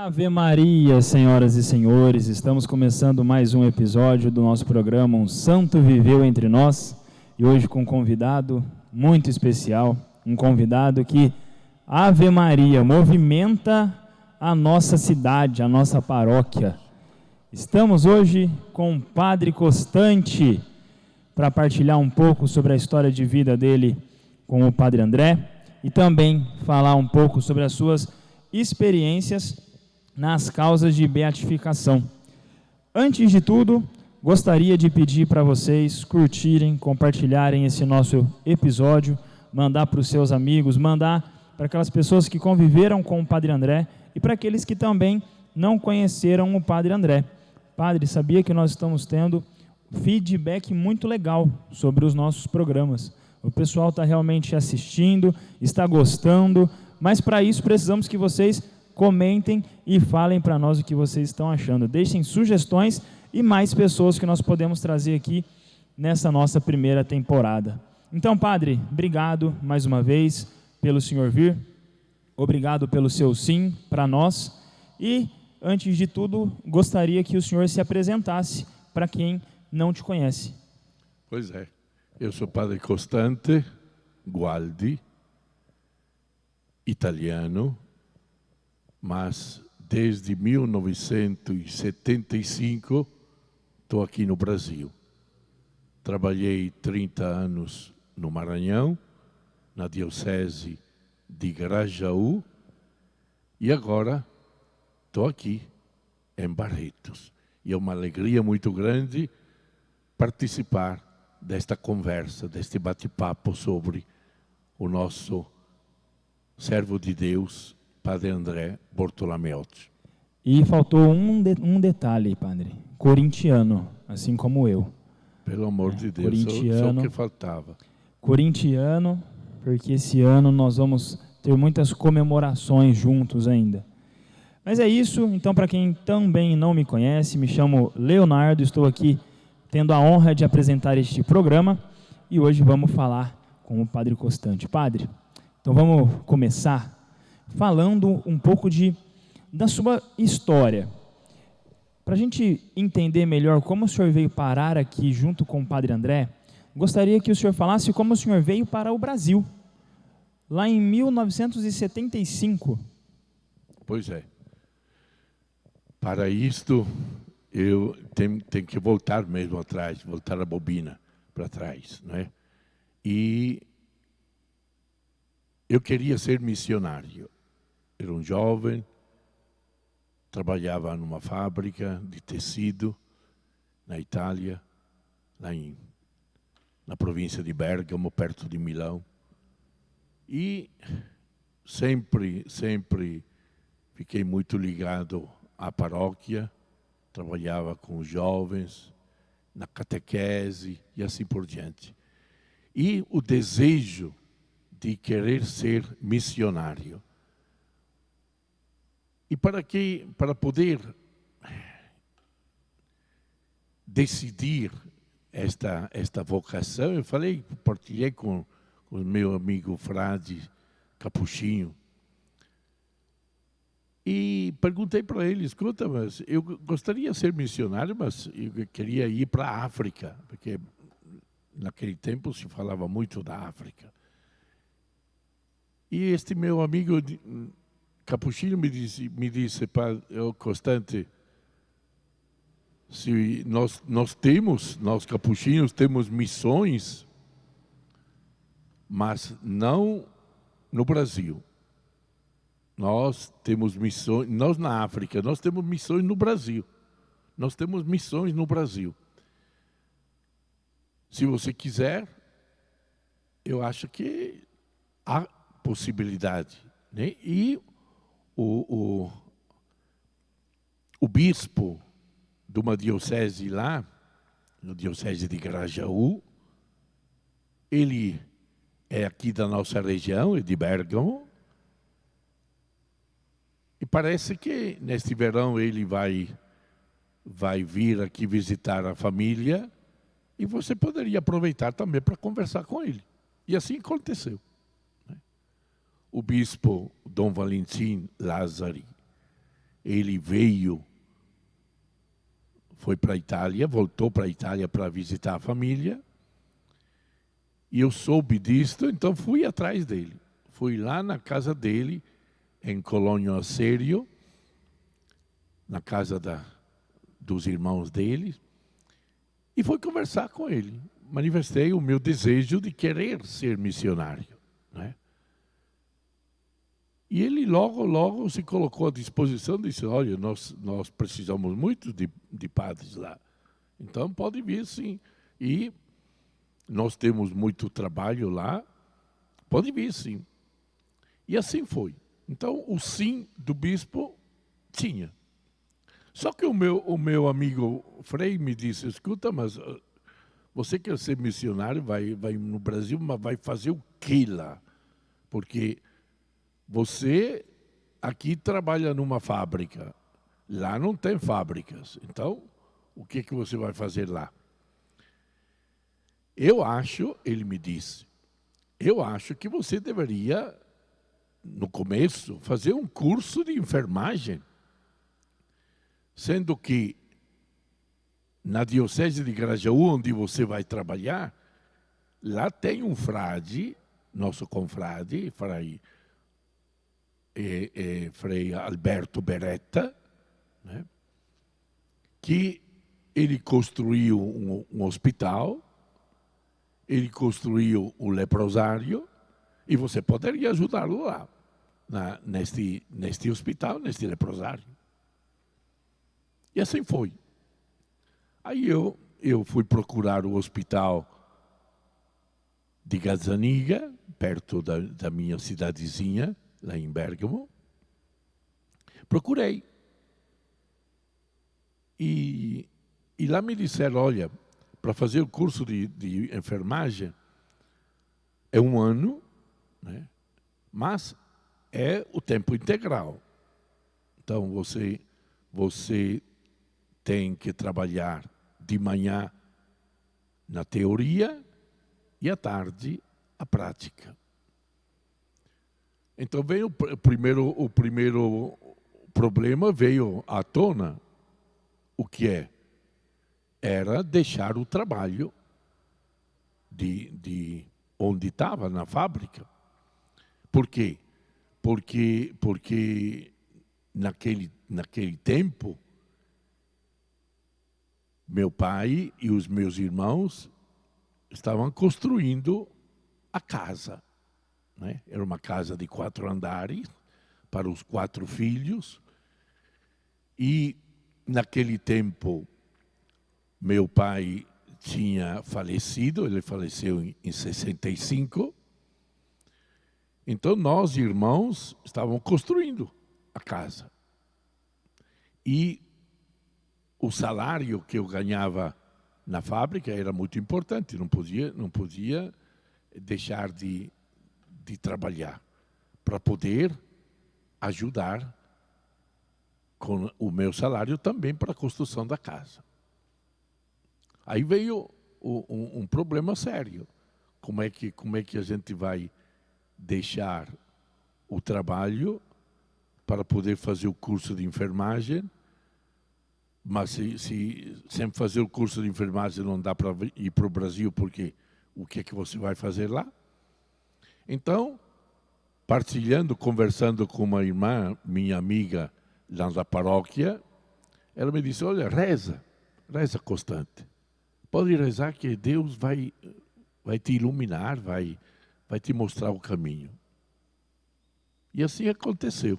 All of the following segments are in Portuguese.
Ave Maria, senhoras e senhores, estamos começando mais um episódio do nosso programa Um Santo Viveu Entre Nós, e hoje com um convidado muito especial, um convidado que, Ave Maria, movimenta a nossa cidade, a nossa paróquia. Estamos hoje com o Padre Costante para partilhar um pouco sobre a história de vida dele com o Padre André e também falar um pouco sobre as suas experiências nas causas de beatificação. Antes de tudo, gostaria de pedir para vocês curtirem, compartilharem esse nosso episódio, mandar para os seus amigos, mandar para aquelas pessoas que conviveram com o Padre André e para aqueles que também não conheceram o Padre André. Padre, sabia que nós estamos tendo feedback muito legal sobre os nossos programas. O pessoal está realmente assistindo, está gostando, mas para isso precisamos que vocês comentem e falem para nós o que vocês estão achando. Deixem sugestões e mais pessoas que nós podemos trazer aqui nessa nossa primeira temporada. Então, Padre, obrigado mais uma vez pelo senhor vir. Obrigado pelo seu sim para nós. E, antes de tudo, gostaria que o senhor se apresentasse para quem não te conhece. Pois é. Eu sou Padre Costante Gualdi, italiano, mas desde 1975 estou aqui no Brasil. Trabalhei 30 anos no Maranhão, na diocese de Grajaú, e agora estou aqui em Barretos. E é uma alegria muito grande participar desta conversa, deste bate-papo sobre o nosso servo de Deus, Padre André Bortolomeotti. E faltou um detalhe, Padre. Corintiano, assim como eu. Pelo amor de Deus, corintiano, só o que faltava. Corintiano, porque esse ano nós vamos ter muitas comemorações juntos ainda. Mas é isso, então para quem também não me conhece, me chamo Leonardo, estou aqui tendo a honra de apresentar este programa e hoje vamos falar com o Padre Costante. Padre, então vamos começar falando um pouco da sua história. Para a gente entender melhor como o senhor veio parar aqui junto com o Padre André, gostaria que o senhor falasse como o senhor veio para o Brasil, lá em 1975. Pois é. Para isto, eu tenho que voltar mesmo atrás, voltar a bobina para trás, né? E eu queria ser missionário. Era um jovem, trabalhava numa fábrica de tecido na Itália, na província de Bergamo, perto de Milão. E sempre fiquei muito ligado à paróquia, trabalhava com os jovens, na catequese e assim por diante. E o desejo de querer ser missionário. E para poder decidir esta vocação, eu partilhei com o meu amigo frade Capuchinho, e perguntei para ele, escuta, mas eu gostaria de ser missionário, mas eu queria ir para a África, porque naquele tempo se falava muito da África. E este meu amigo Capuchinho me disse, Costante, se nós capuchinhos temos missões, mas não no Brasil. Nós temos missões, nós na África, nós temos missões no Brasil. Nós temos missões no Brasil. Se você quiser, eu acho que há possibilidade, né? E o bispo de uma diocese lá, na diocese de Grajaú, ele é aqui da nossa região, é de Bergamo, e parece que neste verão ele vai vir aqui visitar a família e você poderia aproveitar também para conversar com ele. E assim aconteceu. O bispo Dom Valentim Lázari ele foi para a Itália, voltou para a Itália para visitar a família. E eu soube disto, então fui atrás dele. Fui lá na casa dele, em Colônia Sério, na casa dos irmãos dele, e fui conversar com ele. Manifestei o meu desejo de querer ser missionário, né? E ele logo se colocou à disposição e disse, olha, nós precisamos muito de padres lá. Então pode vir sim. E nós temos muito trabalho lá, pode vir sim. E assim foi. Então o sim do bispo tinha. Só que o meu amigo Frei me disse, escuta, mas você quer ser missionário, vai no Brasil, mas vai fazer o que lá? Porque você aqui trabalha numa fábrica, lá não tem fábricas. Então, o que você vai fazer lá? Eu acho, ele me disse, eu acho que você deveria, no começo, fazer um curso de enfermagem. Sendo que na diocese de Grajaú, onde você vai trabalhar, lá tem um frade, nosso confrade, Frei Alberto Beretta, né, que ele construiu um hospital, ele construiu um leprosário, e você poderia ajudá-lo lá, neste hospital, neste leprosário. E assim foi. Aí eu fui procurar o hospital de Gazzaniga, perto da minha cidadezinha, lá em Bergamo. Procurei. E lá me disseram, olha, para fazer o curso de enfermagem é 1 ano, né? Mas é o tempo integral. Então você tem que trabalhar de manhã na teoria e à tarde a prática. Então veio o primeiro problema veio à tona, o que é? Era deixar o trabalho de onde estava, na fábrica. Por quê? Porque naquele tempo, meu pai e os meus irmãos estavam construindo a casa, né? Era uma casa de 4 andares para os 4 filhos. E naquele tempo, meu pai tinha falecido, ele faleceu em 65. Então nós, irmãos, estávamos construindo a casa. E o salário que eu ganhava na fábrica era muito importante, não podia deixar de trabalhar para poder ajudar com o meu salário também para a construção da casa. Aí veio um problema sério. Como é que a gente vai deixar o trabalho para poder fazer o curso de enfermagem? Mas se sempre fazer o curso de enfermagem não dá para ir para o Brasil, porque o que é que você vai fazer lá? Então, partilhando, conversando com uma irmã, minha amiga, lá da paróquia, ela me disse, olha, reza constante. Pode rezar que Deus vai te iluminar, vai te mostrar o caminho. E assim aconteceu,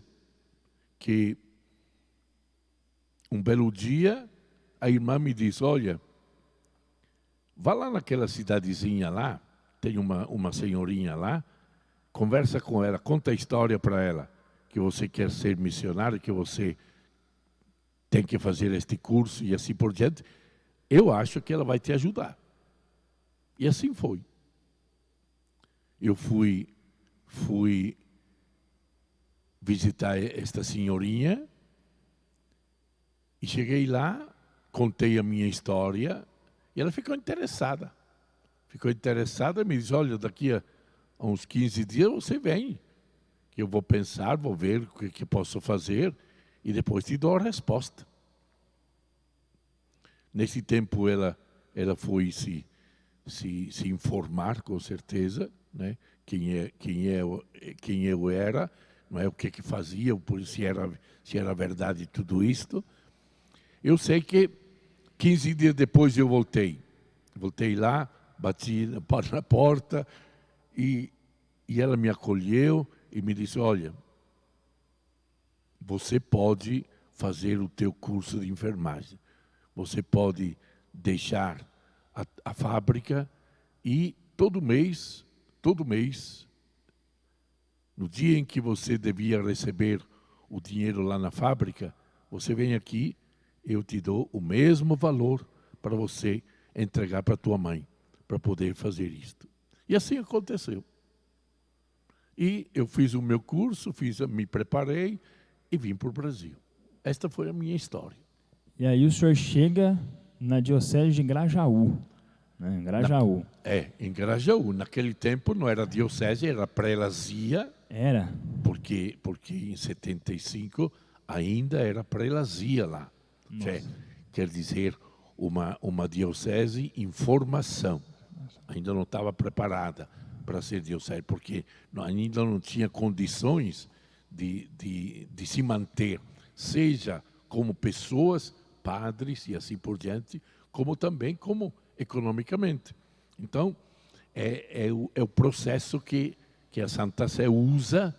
que um belo dia, a irmã me disse, olha, vá lá naquela cidadezinha lá, tem uma senhorinha lá, conversa com ela, conta a história para ela, que você quer ser missionário, que você tem que fazer este curso e assim por diante. Eu acho que ela vai te ajudar. E assim foi. Eu fui visitar esta senhorinha e cheguei lá, contei a minha história e ela ficou interessada. E me disse, olha, daqui a uns 15 dias você vem, que eu vou pensar, vou ver o que posso fazer. e depois te dou a resposta. Nesse tempo ela foi se informar com certeza, né? Quem eu era, não é, o que fazia, se era verdade tudo isto. Eu sei que 15 dias depois eu voltei lá, bati na porta e ela me acolheu e me disse: olha, você pode fazer o teu curso de enfermagem, você pode deixar a fábrica e todo mês, no dia em que você devia receber o dinheiro lá na fábrica, você vem aqui, eu te dou o mesmo valor para você entregar para tua mãe, para poder fazer isto. E assim aconteceu. E eu fiz o meu curso, me preparei e vim para o Brasil. Esta foi a minha história. E aí o senhor chega na diocese de Grajaú, né? Grajaú. Em Grajaú. Naquele tempo não era diocese, era prelazia. Era? Porque em 75 ainda era prelazia lá. Quer dizer, uma diocese em formação. Ainda não estava preparada para ser diocese, porque ainda não tinha condições de se manter, seja como pessoas, padres e assim por diante, como também como economicamente. Então, é o processo que a Santa Sé usa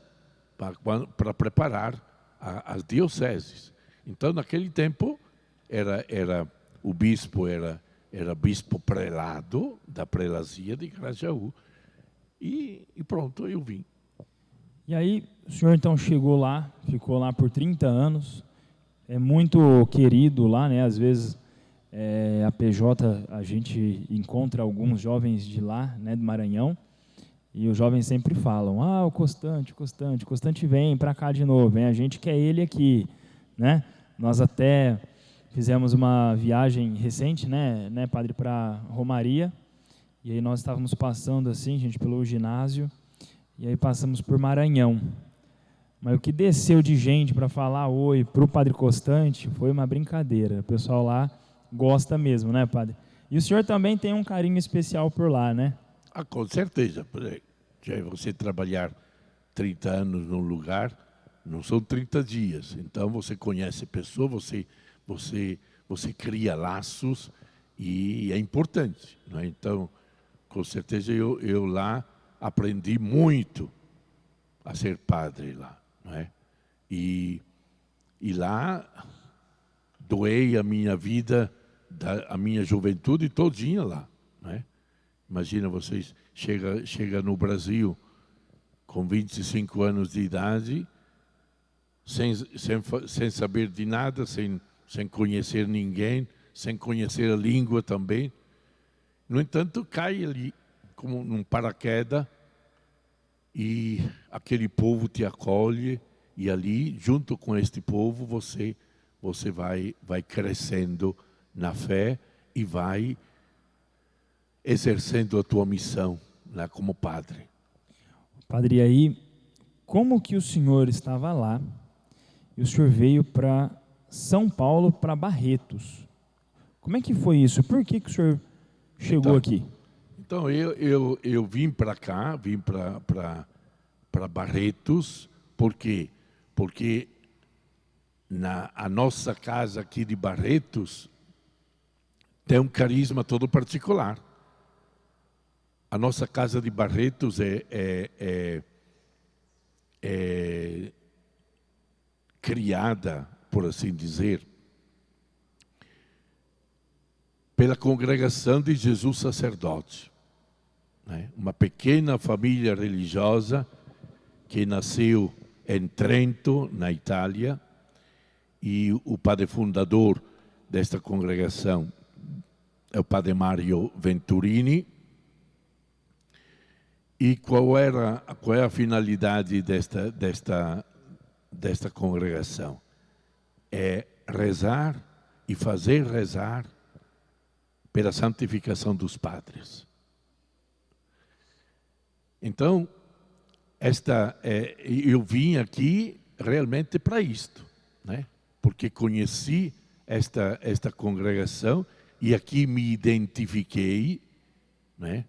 para preparar as dioceses. Então, naquele tempo, o bispo era bispo prelado da prelazia de Grajaú. E pronto, eu vim. E aí, o senhor então chegou lá, ficou lá por 30 anos, é muito querido lá, né? Às vezes, a PJ, a gente encontra alguns jovens de lá, né, do Maranhão, e os jovens sempre falam: o Constante vem para cá de novo, vem, a gente quer ele aqui, né? Nós até fizemos uma viagem recente, né, padre, para Romaria, e aí nós estávamos passando assim, gente, pelo ginásio, e aí passamos por Maranhão. Mas o que desceu de gente para falar oi para o padre Constante foi uma brincadeira. O pessoal lá gosta mesmo, né, padre? E o senhor também tem um carinho especial por lá, né? Com certeza. Já você trabalhar 30 anos num lugar, não são 30 dias. Então você conhece a pessoa, você cria laços e é importante, não é? Então, com certeza eu lá aprendi muito a ser padre lá, não é? E lá doei a minha vida, a minha juventude todinha lá, não é? Imagina vocês, chega no Brasil com 25 anos de idade, sem saber de nada, sem conhecer ninguém, sem conhecer a língua também. No entanto, cai ali como num paraquedas e aquele povo te acolhe e ali, junto com este povo, você vai crescendo na fé e vai exercendo a tua missão lá como padre. Padre, e aí, como que o senhor estava lá e o senhor veio para São Paulo, para Barretos? Como é que foi isso? Por que o senhor chegou aqui? Então, eu vim para cá, vim para Barretos, por quê? Porque a nossa casa aqui de Barretos tem um carisma todo particular. A nossa casa de Barretos é criada, por assim dizer, pela congregação de Jesus Sacerdote, né? Uma pequena família religiosa que nasceu em Trento, na Itália, e o padre fundador desta congregação é o padre Mario Venturini. E qual é a finalidade desta congregação? É rezar e fazer rezar pela santificação dos padres. Então, eu vim aqui realmente para isto, né? porque conheci esta congregação e aqui me identifiquei, né,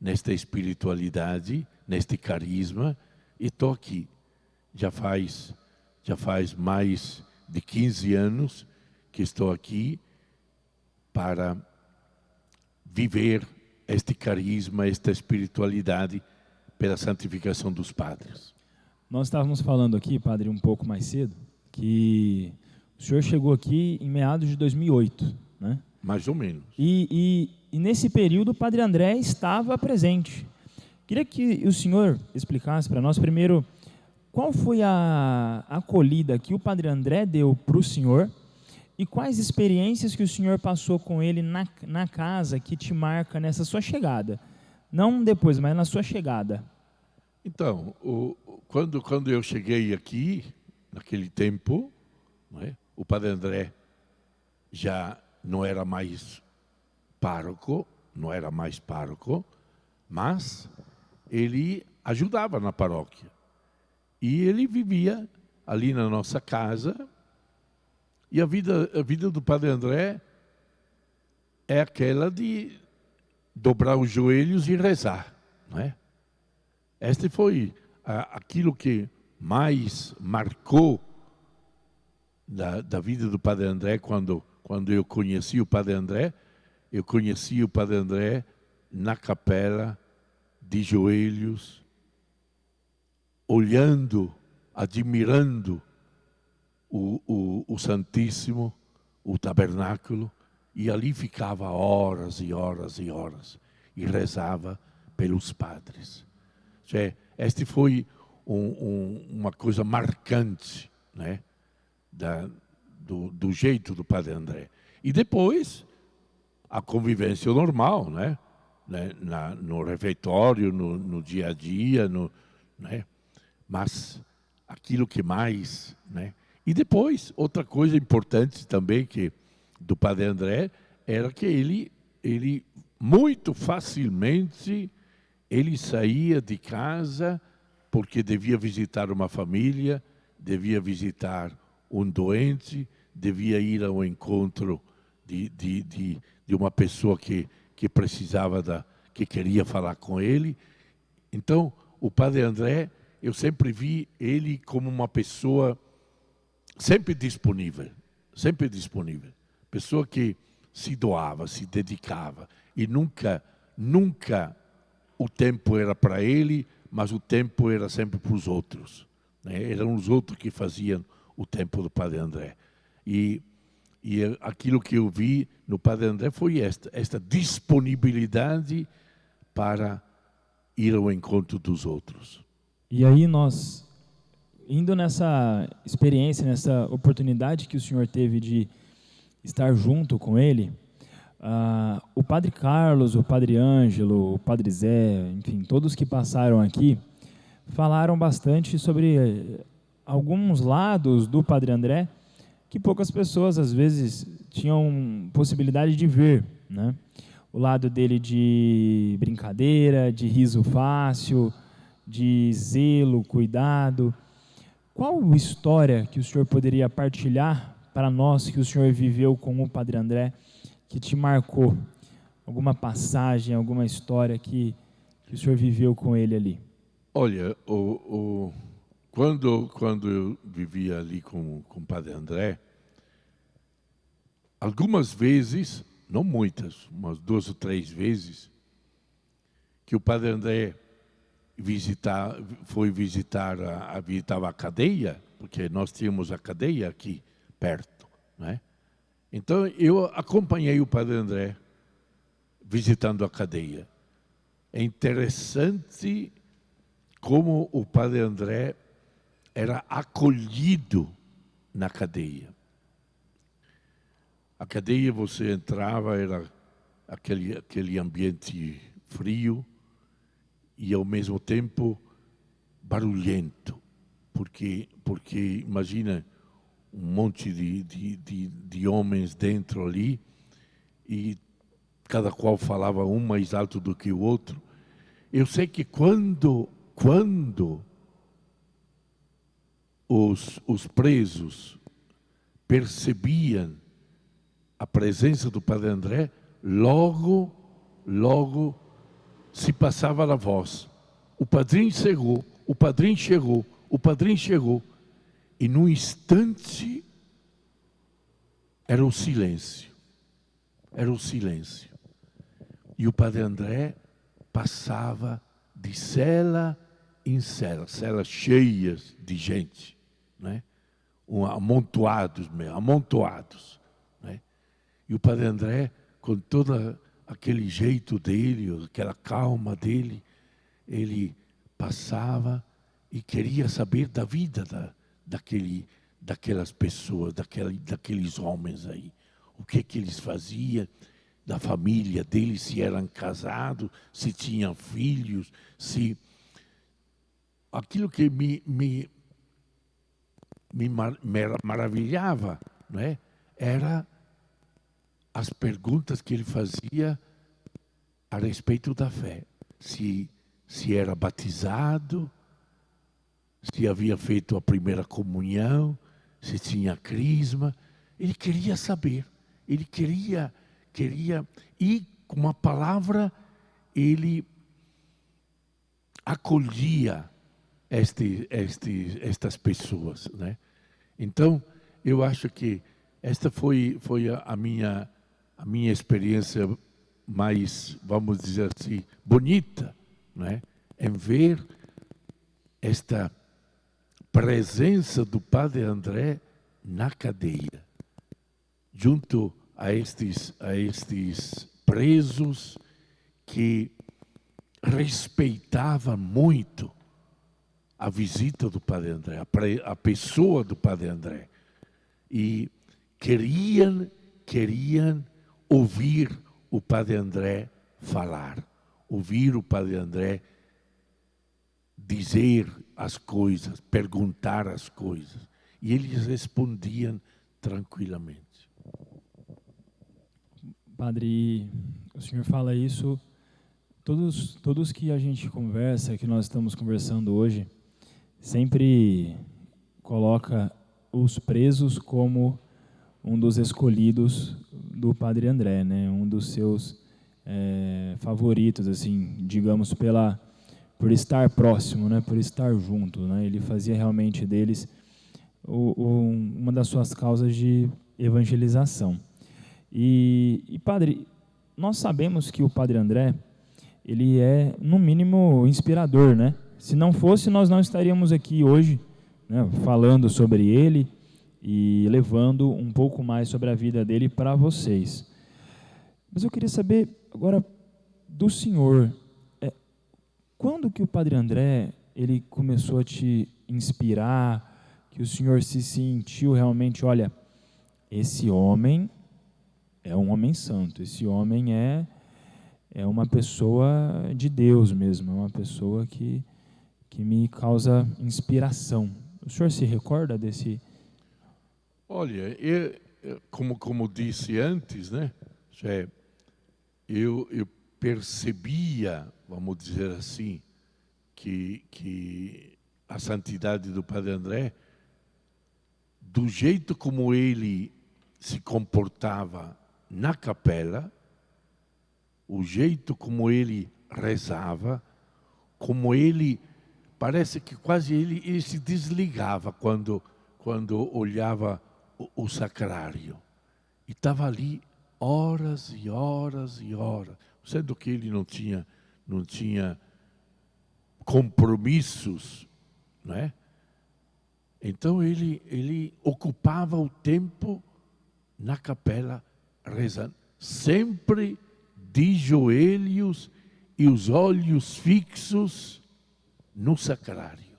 nesta espiritualidade, neste carisma, e estou aqui. Já faz mais de 15 anos que estou aqui para viver este carisma, esta espiritualidade pela santificação dos padres. Nós estávamos falando aqui, padre, um pouco mais cedo, que o senhor chegou aqui em meados de 2008, né? Mais ou menos. E nesse período o padre André estava presente. Queria que o senhor explicasse para nós, primeiro, qual foi a acolhida que o padre André deu para o senhor e quais experiências que o senhor passou com ele na casa que te marca nessa sua chegada. Não depois, mas na sua chegada. Então, quando eu cheguei aqui, naquele tempo, né, o padre André já não era mais pároco, mas ele ajudava na paróquia. E ele vivia ali na nossa casa. E a vida do padre André é aquela de dobrar os joelhos e rezar, não é? Este foi aquilo que mais marcou da vida do padre André. Quando eu conheci o padre André, eu conheci o padre André na capela, de joelhos, olhando, admirando o Santíssimo, o tabernáculo, e ali ficava horas e horas e horas e rezava pelos padres. Este foi uma coisa marcante, né, do jeito do padre André. E depois, a convivência normal, né, no refeitório, no dia a dia, né, mas aquilo que mais, né. E depois, outra coisa importante também do padre André era que ele muito facilmente ele saía de casa porque devia visitar uma família, devia visitar um doente, devia ir ao encontro de uma pessoa que precisava, que queria falar com ele. Então, o padre André, eu sempre vi ele como uma pessoa sempre disponível. Pessoa que se doava, se dedicava. E nunca o tempo era para ele, mas o tempo era sempre para os outros, né? Eram os outros que faziam o tempo do padre André. E aquilo que eu vi no padre André foi esta disponibilidade para ir ao encontro dos outros. E aí nós, indo nessa experiência, nessa oportunidade que o senhor teve de estar junto com ele, o padre Carlos, o padre Ângelo, o padre Zé, enfim, todos que passaram aqui, falaram bastante sobre alguns lados do padre André que poucas pessoas, às vezes, tinham possibilidade de ver, né? O lado dele de brincadeira, de riso fácil, de zelo, cuidado. Qual história que o senhor poderia partilhar para nós que o senhor viveu com o padre André, que te marcou? Alguma passagem, alguma história que o senhor viveu com ele ali? Olha, quando eu vivia ali com o padre André, algumas vezes, não muitas, umas 2 ou 3 vezes, que o padre André foi visitava a cadeia, porque nós tínhamos a cadeia aqui perto, né? Então eu acompanhei o padre André visitando a cadeia. É interessante como o padre André era acolhido na cadeia. A cadeia, você entrava, era aquele ambiente frio e ao mesmo tempo barulhento, porque imagina um monte de homens dentro ali e cada qual falava um mais alto do que o outro. Eu sei que quando os presos percebiam a presença do Padre André, logo se passava a voz. O padrinho chegou, o padrinho chegou, o padrinho chegou. E num instante era o silêncio. Era o silêncio. E o Padre André passava de cela em cela, celas cheias de gente, né? Amontoados mesmo, amontoados, né? E o Padre André, com todo aquele jeito dele, aquela calma dele, ele passava e queria saber da vida daquelas pessoas, daqueles homens aí. O que eles faziam, da família deles, se eram casados, se tinham filhos, se... Aquilo que me maravilhava, né, era as perguntas que ele fazia a respeito da fé. Se era batizado, se havia feito a primeira comunhão, se tinha crisma. Ele queria saber, ele queria, e com uma palavra ele acolhia estas pessoas, né? Então, eu acho que esta foi a minha experiência mais, vamos dizer assim, bonita, né? Em ver esta presença do Padre André na cadeia, junto a estes presos que respeitavam muito a visita do Padre André, a pessoa do Padre André. E queriam ouvir o Padre André falar, ouvir o Padre André dizer as coisas, perguntar as coisas. E eles respondiam tranquilamente. Padre, o senhor fala isso, todos que a gente conversa, que nós estamos conversando hoje, sempre coloca os presos como um dos escolhidos do Padre André, né? Um dos seus favoritos, assim, digamos, por estar próximo, né? Por estar junto, né? Ele fazia realmente deles uma das suas causas de evangelização. E padre, nós sabemos que o Padre André, ele é, no mínimo, inspirador, né? Se não fosse, nós não estaríamos aqui hoje, né, falando sobre ele e levando um pouco mais sobre a vida dele para vocês. Mas eu queria saber agora do senhor, quando que o Padre André ele começou a te inspirar, que o senhor se sentiu realmente, olha, esse homem é um homem santo, esse homem é uma pessoa de Deus mesmo, é uma pessoa que me causa inspiração. O senhor se recorda desse? Olha, como disse antes, né? Eu percebia, vamos dizer assim, que a santidade do Padre André, do jeito como ele se comportava na capela, o jeito como ele rezava, como ele, parece que quase ele se desligava quando olhava o sacrário. E estava ali horas e horas e horas, sendo que ele não tinha compromissos, né? Então ele ocupava o tempo na capela rezando, sempre de joelhos e os olhos fixos no sacrário.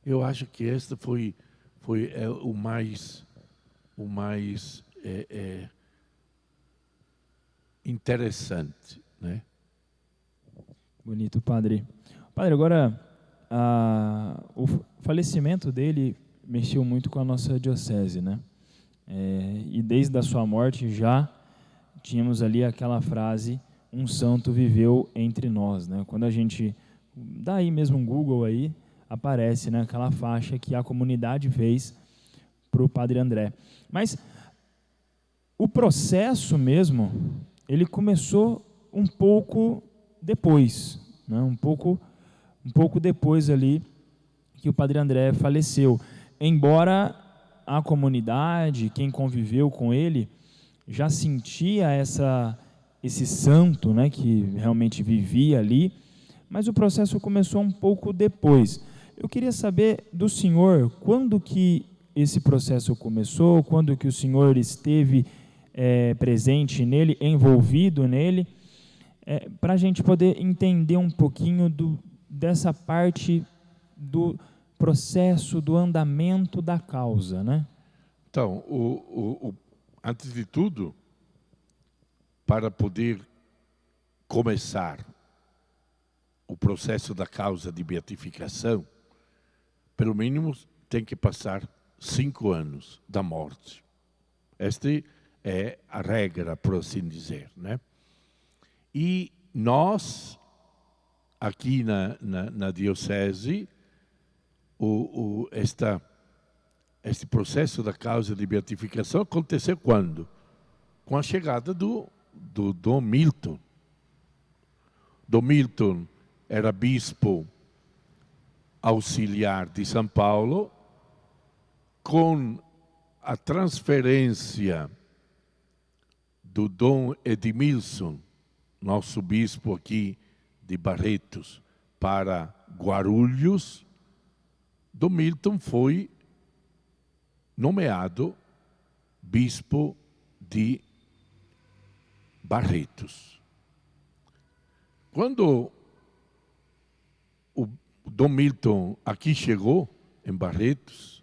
Eu acho que este foi o mais interessante, né? Bonito, padre. Padre, agora o falecimento dele mexeu muito com a nossa diocese, né? E desde a sua morte já tínhamos ali aquela frase: um santo viveu entre nós, né? Quando a gente dá aí mesmo um Google aí, aparece, né, aquela faixa que a comunidade fez o Padre André. Mas o processo mesmo, ele começou um pouco depois, né? um pouco depois ali que o Padre André faleceu. Embora a comunidade, quem conviveu com ele, já sentia esse santo, né, que realmente vivia ali, mas o processo começou um pouco depois. Eu queria saber do senhor, quando que esse processo começou, quando que o senhor esteve presente nele, envolvido nele, para a gente poder entender um pouquinho dessa parte do processo, do andamento da causa, né? Então, antes de tudo, para poder começar o processo da causa de beatificação, pelo mínimo tem que passar 5 anos da morte. Esta é a regra, por assim dizer, né? E nós, aqui na diocese, este processo da causa de beatificação aconteceu quando? Com a chegada do Dom Milton. Dom Milton era bispo auxiliar de São Paulo, com a transferência do Dom Edmilson, nosso bispo aqui de Barretos, para Guarulhos, Dom Milton foi nomeado bispo de Barretos. Quando o Dom Milton aqui chegou, em Barretos,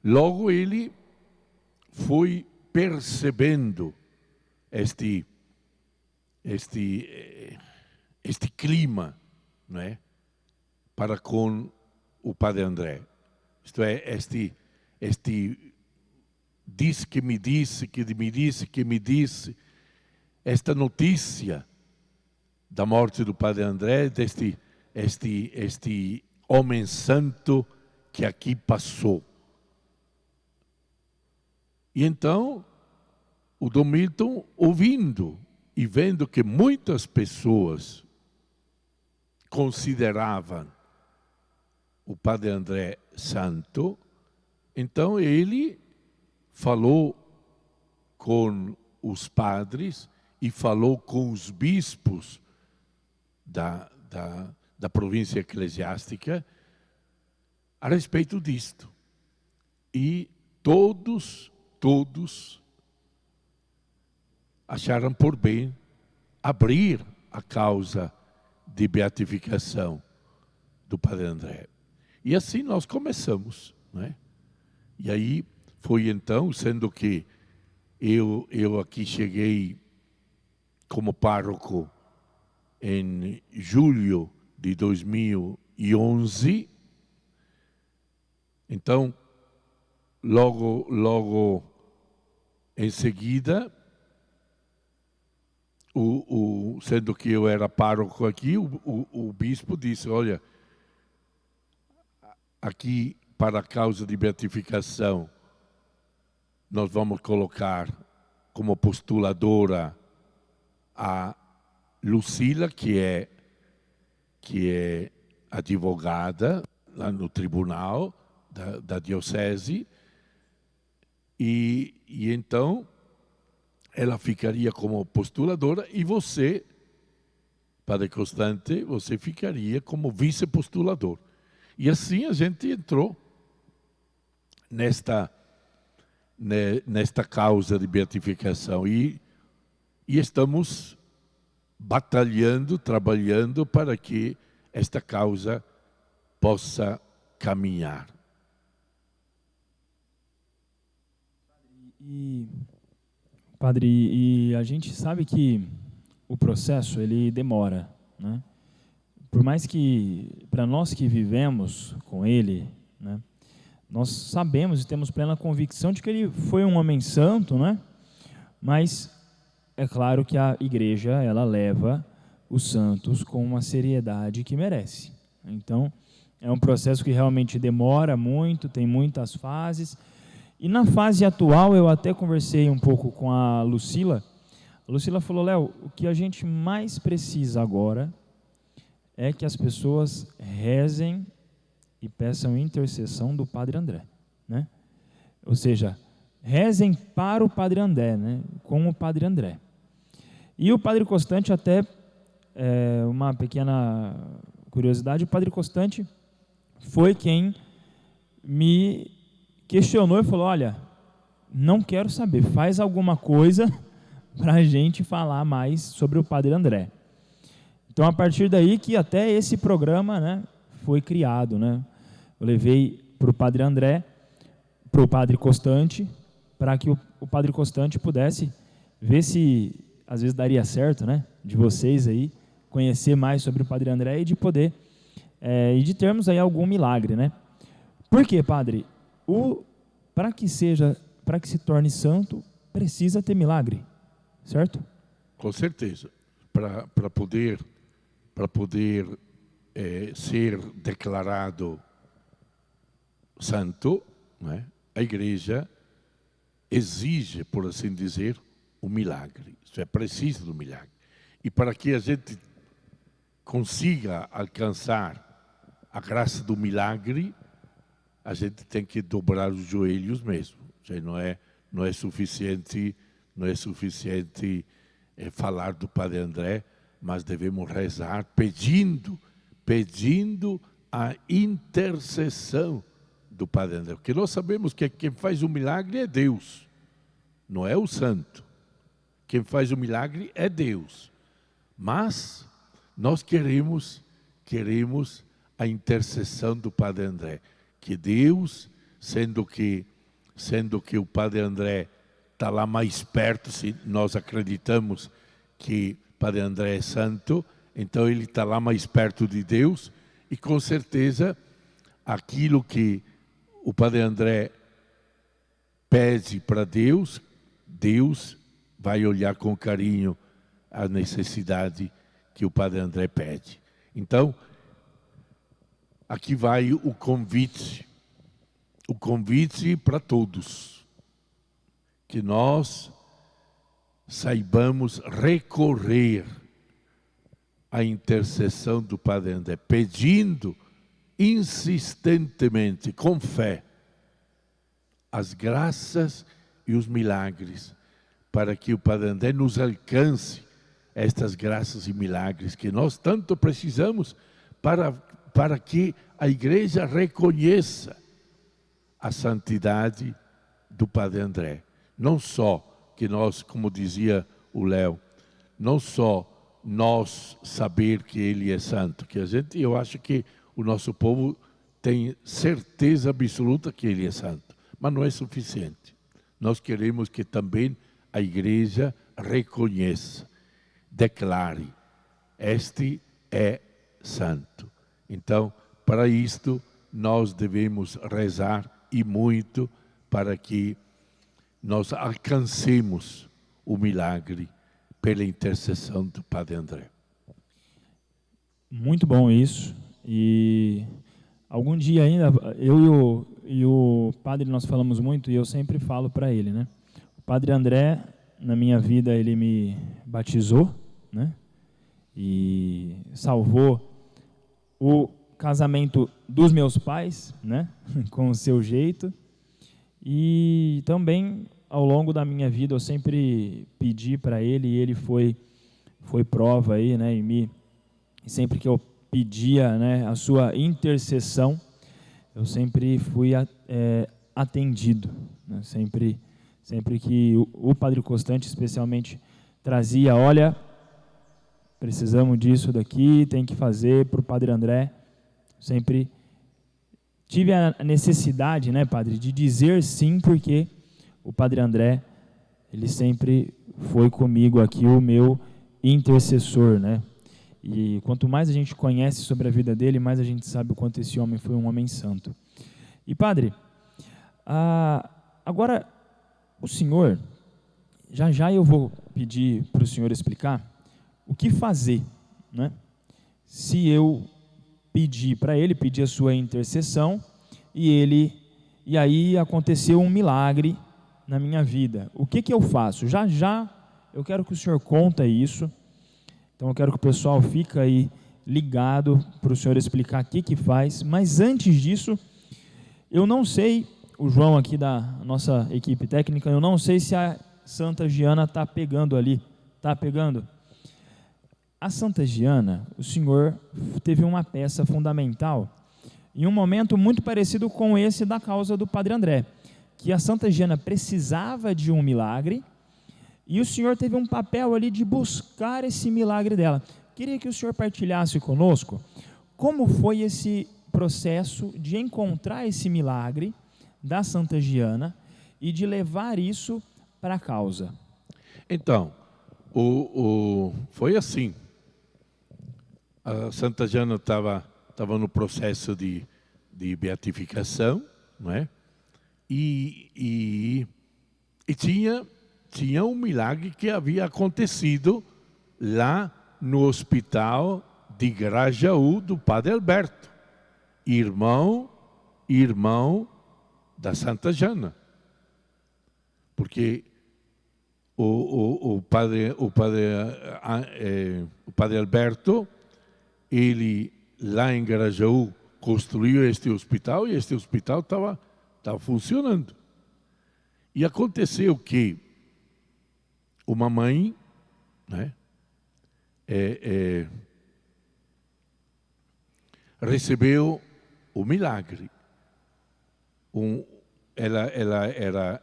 logo ele foi percebendo este clima, não é? Para com o Padre André. Isto é, diz que me disse, que me disse, que me disse, esta notícia da morte do Padre André, este homem santo que aqui passou. E então, o Dom Milton, ouvindo e vendo que muitas pessoas consideravam o Padre André santo, então ele falou com os padres e falou com os bispos da província eclesiástica a respeito disto. E todos acharam por bem abrir a causa de beatificação do Padre André. E assim nós começamos, né? E aí foi então, sendo que eu aqui cheguei como pároco em julho de 2011, então logo em seguida, sendo que eu era pároco aqui, o bispo disse, olha, aqui para a causa de beatificação, nós vamos colocar como postuladora a Lucila, que é advogada lá no tribunal da diocese, e então ela ficaria como postuladora e você, Padre Constante, você ficaria como vice-postulador. E assim a gente entrou nesta causa de beatificação e estamos batalhando, trabalhando para que esta causa possa caminhar. Padre, e a gente sabe que o processo ele demora, né? Por mais que, para nós que vivemos com ele, né, nós sabemos e temos plena convicção de que ele foi um homem santo, né? Mas é claro que a igreja ela leva os santos com uma seriedade que merece. Então, É um processo que realmente demora muito, tem muitas fases. E na fase atual, eu até conversei um pouco com a Lucila. A Lucila falou: Léo, o que a gente mais precisa agora é que as pessoas rezem e peçam intercessão do Padre André, né? Ou seja, rezem para o Padre André, né? Com o Padre André. E o Padre Constante, até uma pequena curiosidade, o Padre Constante foi quem me questionou e falou: olha, não quero saber, faz alguma coisa para a gente falar mais sobre o Padre André. Então, a partir daí que até esse programa, né, foi criado, né? Eu levei para o Padre André, para o Padre Constante, para que o Padre Constante pudesse ver se, às vezes, daria certo, né, de vocês aí, conhecer mais sobre o Padre André e de poder, e de termos aí algum milagre, né? Por quê, Padre? Para que se torne santo, precisa ter milagre, certo? Com certeza. Para poder ser declarado santo, né, a igreja exige, por assim dizer, um milagre. Isso é preciso do milagre. E para que a gente consiga alcançar a graça do milagre, a gente tem que dobrar os joelhos mesmo. Não é suficiente falar do Padre André, mas devemos rezar pedindo a intercessão do Padre André. Porque nós sabemos que quem faz o milagre é Deus, não é o santo. Quem faz o milagre é Deus. Mas nós queremos a intercessão do Padre André. Que Deus, sendo que o Padre André está lá mais perto, se nós acreditamos que Padre André é santo, então ele está lá mais perto de Deus, e com certeza aquilo que o Padre André pede para Deus, Deus vai olhar com carinho a necessidade que o Padre André pede. Então, aqui vai o convite para todos, que nós saibamos recorrer à intercessão do Padre André, pedindo insistentemente, com fé, as graças e os milagres, para que o Padre André nos alcance estas graças e milagres que nós tanto precisamos para que a igreja reconheça a santidade do Padre André. Não só que nós, como dizia o Léo, não só nós saber que ele é santo, que eu acho que o nosso povo tem certeza absoluta que ele é santo, mas não é suficiente. Nós queremos que também a igreja reconheça, declare, este é santo. Então, para isto, nós devemos rezar e muito para que nós alcancemos o milagre pela intercessão do Padre André. Muito bom isso. E algum dia ainda, eu e o Padre, nós falamos muito, e eu sempre falo para ele, né? O Padre André, na minha vida, ele me batizou, né? E salvou o casamento dos meus pais, né? Com o seu jeito. E também, ao longo da minha vida, eu sempre pedi para ele, e ele foi prova aí, né? E sempre que eu pedia, né, a sua intercessão, eu sempre fui atendido, né? Sempre que o Padre Constante, especialmente, trazia, olha, precisamos disso daqui, tem que fazer para o Padre André, sempre tive a necessidade, né, Padre, de dizer sim, porque o Padre André, ele sempre foi comigo aqui, o meu intercessor, né? E quanto mais a gente conhece sobre a vida dele, mais a gente sabe o quanto esse homem foi um homem santo. E, Padre, agora, o senhor, já eu vou pedir para o senhor explicar o que fazer, né? Se eu pedi para ele, pedi a sua intercessão, e aí aconteceu um milagre na minha vida. O que eu faço? Já já eu quero que o senhor conta isso, então eu quero que o pessoal fique aí ligado para o senhor explicar o que faz, mas antes disso, eu não sei, o João aqui da nossa equipe técnica, eu não sei se a Santa Giana está pegando ali, está pegando? A Santa Giana, o senhor teve uma peça fundamental em um momento muito parecido com esse da causa do Padre André, que a Santa Giana precisava de um milagre e o senhor teve um papel ali de buscar esse milagre dela. Queria que o senhor partilhasse conosco como foi esse processo de encontrar esse milagre da Santa Giana e de levar isso para a causa. Então, foi assim. A Santa Giana estava no processo de beatificação, não é? E tinha um milagre que havia acontecido lá no hospital de Grajaú do Padre Alberto, irmão da Santa Giana. Porque o padre Alberto, ele lá em Grajaú construiu este hospital e este hospital estava funcionando. E aconteceu que uma mãe, né, recebeu o milagre. Ela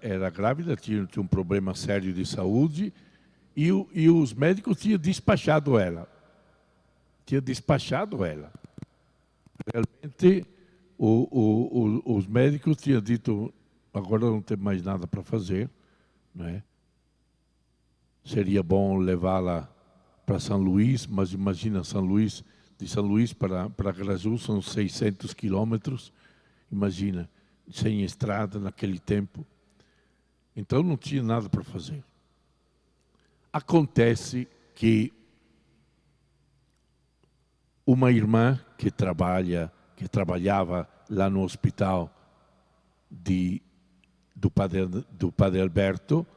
era grávida, tinha um problema sério de saúde e os médicos tinham despachado ela. Realmente, os médicos tinham dito, agora não tem mais nada para fazer, né? Seria bom levá-la para São Luís, mas imagina, de São Luís para Grajaú são 600 quilômetros, imagina, sem estrada naquele tempo. Então não tinha nada para fazer. Acontece que uma irmã que trabalhava lá no hospital do Padre Alberto,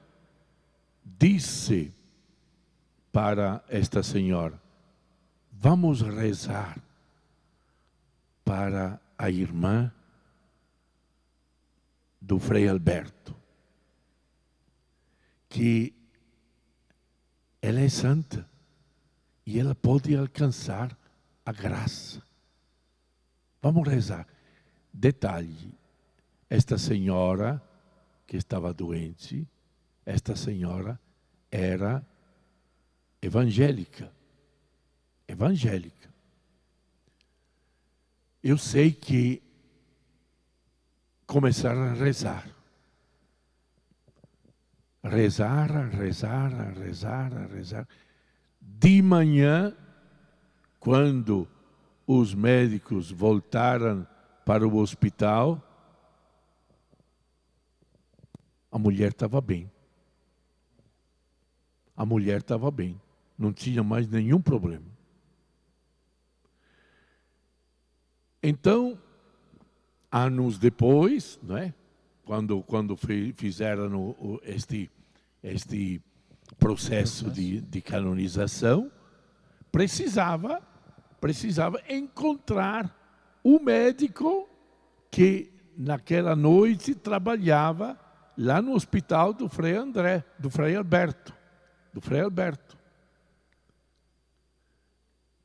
disse para esta senhora: vamos rezar para a irmã do Frei Alberto, que ela é santa e ela pode alcançar a graça. Vamos rezar. Detalhe, esta senhora que estava doente, esta senhora era evangélica. Eu sei que começaram a rezar. De manhã, quando os médicos voltaram para o hospital, a mulher estava bem. Não tinha mais nenhum problema. Então, anos depois, não é? Quando fizeram este processo de canonização, precisava encontrar o médico que naquela noite trabalhava lá no hospital do Frei André, do Frei Alberto.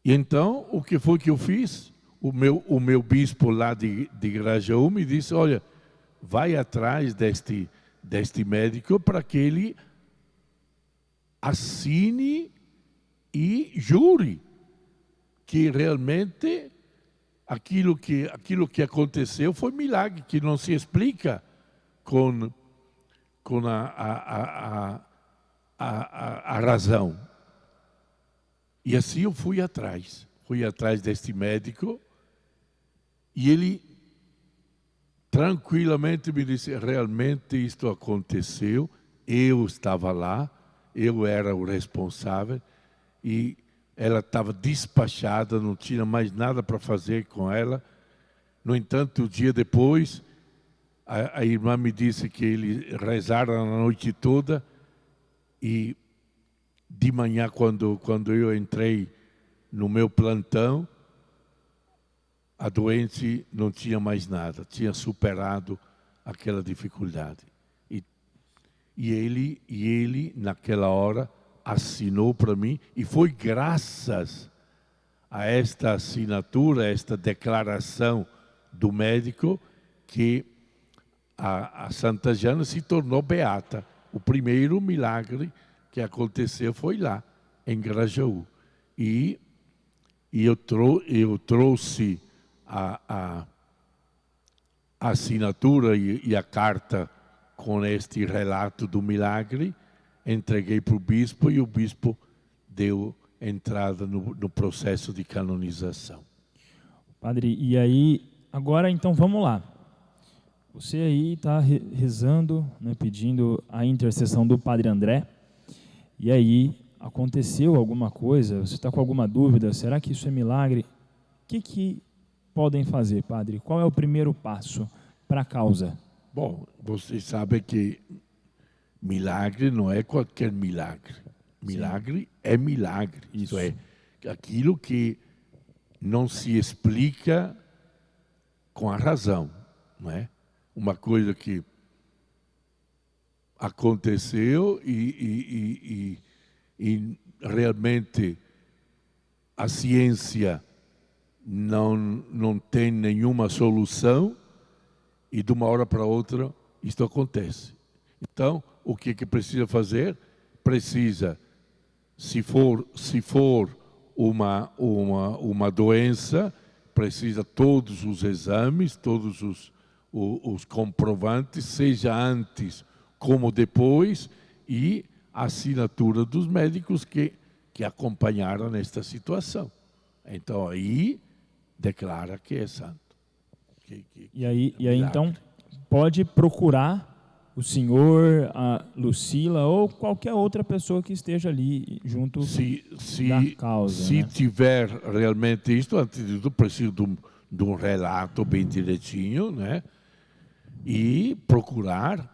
E então, o que foi que eu fiz? O meu bispo lá de Grajaú me disse: olha, vai atrás deste médico para que ele assine e jure que realmente aquilo que aconteceu foi milagre, que não se explica com a razão. E assim eu fui atrás deste médico e ele tranquilamente me disse: realmente isto aconteceu, eu estava lá, eu era o responsável e ela estava despachada, não tinha mais nada para fazer com ela. No entanto, o dia depois, a irmã me disse que eles rezaram a noite toda e de manhã, quando eu entrei no meu plantão, a doente não tinha mais nada, tinha superado aquela dificuldade. E ele, naquela hora, assinou para mim, e foi graças a esta assinatura, a esta declaração do médico, que a Santa Jana se tornou beata. O primeiro milagre que aconteceu foi lá, em Grajaú. E eu trouxe a assinatura e a carta com este relato do milagre, entreguei para o bispo e o bispo deu entrada no processo de canonização. Padre, e aí, agora então vamos lá. Você aí está rezando, né, pedindo a intercessão do Padre André, e aí aconteceu alguma coisa, você está com alguma dúvida, será que isso é milagre? O que podem fazer, Padre? Qual é o primeiro passo para a causa? Bom, você sabe que milagre não é qualquer milagre. Milagre Sim. É milagre. Isso é aquilo que não se explica com a razão, não é? Uma coisa que aconteceu e realmente a ciência não tem nenhuma solução, e de uma hora para outra isto acontece. Então, o que precisa fazer? Precisa, se for uma doença, precisa todos os exames, todos os comprovantes, seja antes como depois, e a assinatura dos médicos que acompanharam nesta situação. Então, aí declara que é santo. E aí então pode procurar o senhor, a Lucila ou qualquer outra pessoa que esteja ali junto da causa. Se tiver realmente isto, antes de tudo preciso de um relato bem direitinho, né? E procurar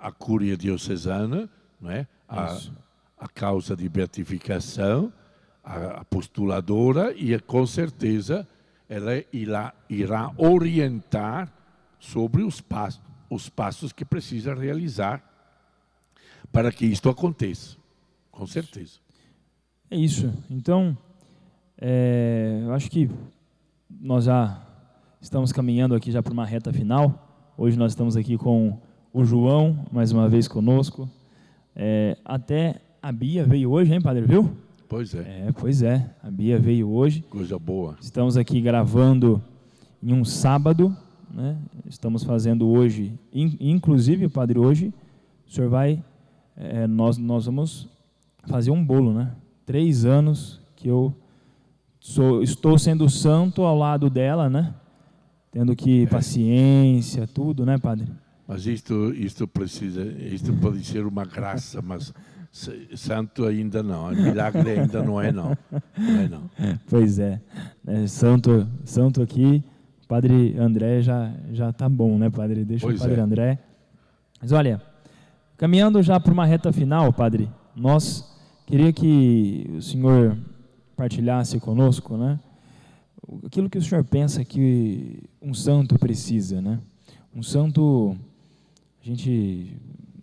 a cúria diocesana, né? A causa de beatificação, a postuladora, e com certeza ela irá orientar sobre os passos que precisa realizar para que isto aconteça, com certeza. É isso. Então, eu acho que nós já estamos caminhando aqui já para uma reta final. Hoje nós estamos aqui com o João, mais uma vez conosco. Até a Bia veio hoje, hein, Padre, viu? Pois é. Pois é. A Bia veio hoje. Coisa boa. Estamos aqui gravando em um sábado, né? Estamos fazendo hoje, inclusive, Padre, hoje, o senhor vai, nós vamos fazer um bolo, né? 3 anos que eu estou sendo santo ao lado dela, né? Tendo que paciência, tudo, né, Padre? Mas isto pode ser uma graça, mas santo ainda não, milagre ainda não é não. Pois é, santo aqui, o Padre André já tá bom, né, Padre? Deixa o Padre André. Mas olha, caminhando já para uma reta final, Padre, queria que o senhor partilhasse conosco, né? Aquilo que o senhor pensa que um santo precisa, né? Um santo,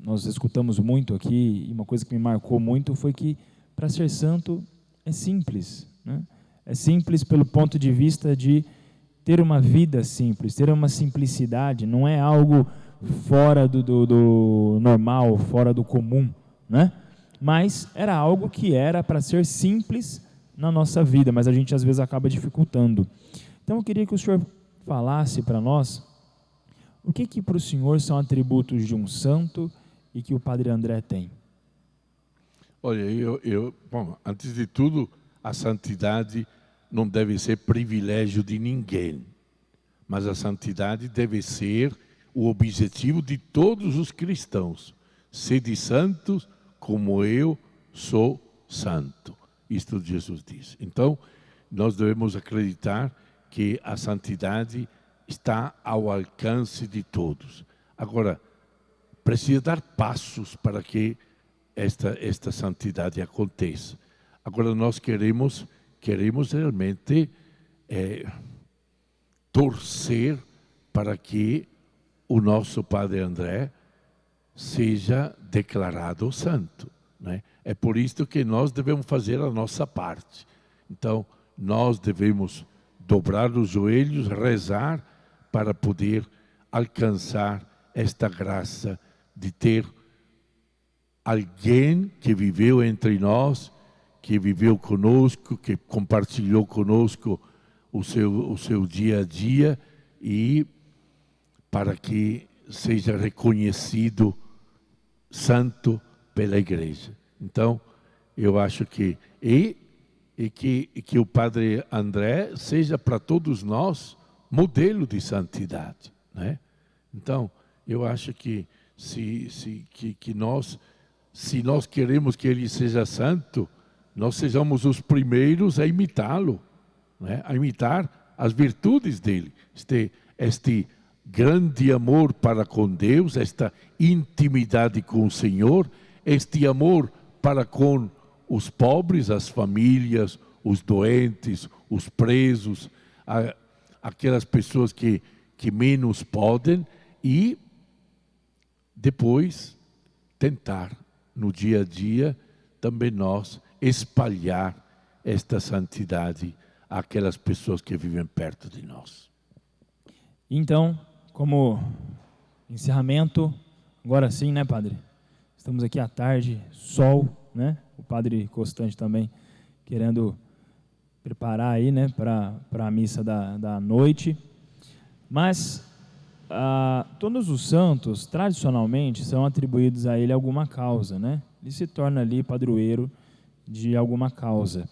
nós escutamos muito aqui, e uma coisa que me marcou muito foi que para ser santo é simples, né? É simples pelo ponto de vista de ter uma vida simples, ter uma simplicidade, não é algo fora do normal, fora do comum, né? Mas era algo que era para ser simples na nossa vida, mas a gente às vezes acaba dificultando. Então eu queria que o senhor falasse para nós o que para o senhor são atributos de um santo e que o Padre André tem. Olha, bom, antes de tudo, a santidade não deve ser privilégio de ninguém, mas a santidade deve ser o objetivo de todos os cristãos. Sede santos como eu sou santo. Isto Jesus diz. Então, nós devemos acreditar que a santidade está ao alcance de todos. Agora, precisa dar passos para que esta santidade aconteça. Agora, nós queremos realmente torcer para que o nosso Padre André seja declarado santo, né? É por isso que nós devemos fazer a nossa parte. Então, nós devemos dobrar os joelhos, rezar para poder alcançar esta graça de ter alguém que viveu entre nós, que viveu conosco, que compartilhou conosco o seu dia a dia, e para que seja reconhecido santo pela igreja. Então, eu acho que que o Padre André seja para todos nós modelo de santidade, né? Então, eu acho que se nós queremos que ele seja santo, nós sejamos os primeiros a imitá-lo, né? A imitar as virtudes dele, este grande amor para com Deus, esta intimidade com o Senhor, este amor para com os pobres, as famílias, os doentes, os presos, aquelas pessoas que menos podem, e depois tentar, no dia a dia, também nós espalhar esta santidade àquelas pessoas que vivem perto de nós. Então, como encerramento, agora sim, né, Padre? Estamos aqui à tarde, sol, né? O Padre Costante também querendo preparar aí, né, para a missa da noite. Mas todos os santos, tradicionalmente, são atribuídos a ele alguma causa, né? Ele se torna ali padroeiro de alguma causa.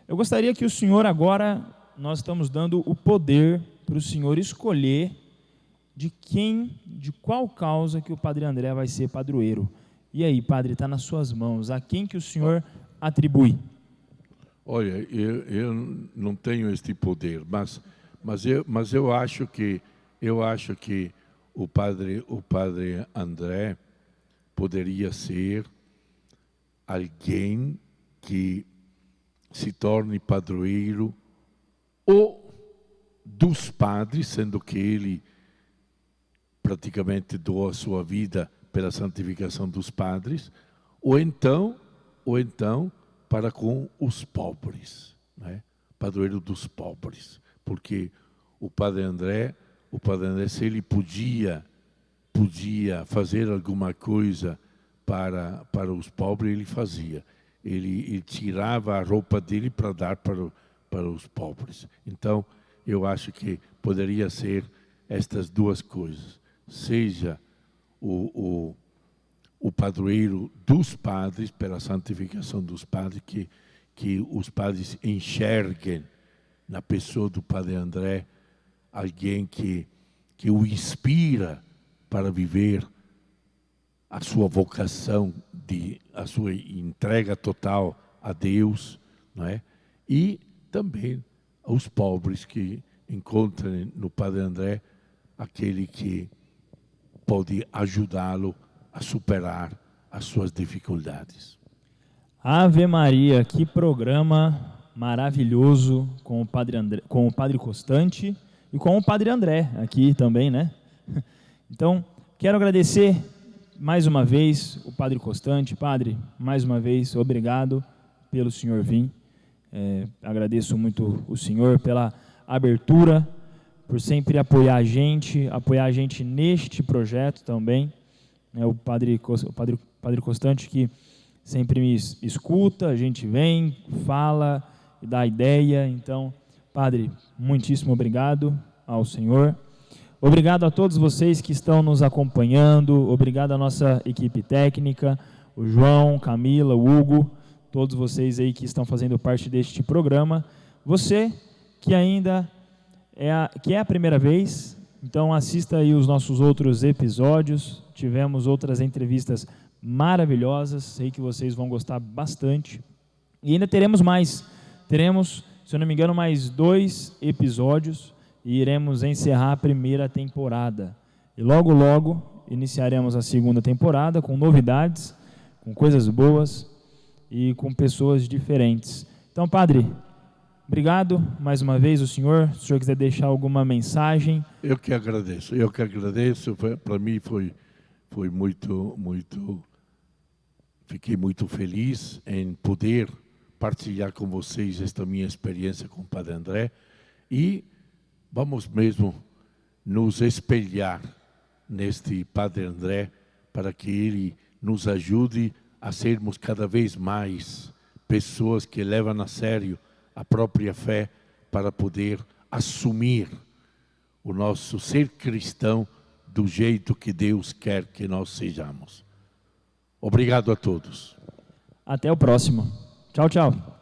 Eu gostaria que o senhor agora, nós estamos dando o poder para o senhor escolher de qual causa que o Padre André vai ser padroeiro. E aí, Padre, está nas suas mãos. A quem que o senhor atribui? Olha, eu não tenho este poder, mas eu acho que o Padre André poderia ser alguém que se torne padroeiro ou dos padres, sendo que ele praticamente doa a sua vida pela santificação dos padres, ou então para com os pobres, né? Padroeiro dos pobres, porque o Padre André, se ele podia fazer alguma coisa para os pobres, ele fazia. Ele tirava a roupa dele para dar para os pobres. Então, eu acho que poderia ser estas duas coisas. Seja o padroeiro dos padres, pela santificação dos padres, que os padres enxerguem na pessoa do Padre André alguém que o inspira para viver a sua vocação, a sua entrega total a Deus, não é? E também os pobres que encontram no Padre André aquele que pode ajudá-lo a superar as suas dificuldades. Ave Maria, que programa maravilhoso com o Padre André, com o Padre Costante e com o Padre André aqui também, né? Então, quero agradecer mais uma vez o Padre Costante. Padre, mais uma vez, obrigado pelo senhor vir. Agradeço muito o senhor pela abertura, por sempre apoiar a gente neste projeto também. O Padre Costante que sempre me escuta, a gente vem, fala e dá ideia. Então, Padre, muitíssimo obrigado ao senhor. Obrigado a todos vocês que estão nos acompanhando, obrigado à nossa equipe técnica, o João, Camila, o Hugo, todos vocês aí que estão fazendo parte deste programa. Você que ainda é a primeira vez, então assista aí os nossos outros episódios, tivemos outras entrevistas maravilhosas, sei que vocês vão gostar bastante. E ainda teremos mais. Teremos, se eu não me engano, mais 2 episódios e iremos encerrar a primeira temporada. E logo, logo, iniciaremos a segunda temporada com novidades, com coisas boas e com pessoas diferentes. Então, Padre, obrigado mais uma vez, se o senhor quiser deixar alguma mensagem. Eu que agradeço. Para mim foi muito... Fiquei muito feliz em poder partilhar com vocês esta minha experiência com o Padre André e vamos mesmo nos espelhar neste Padre André para que ele nos ajude a sermos cada vez mais pessoas que levam a sério a própria fé para poder assumir o nosso ser cristão do jeito que Deus quer que nós sejamos. Obrigado a todos. Até o próximo. Tchau, tchau.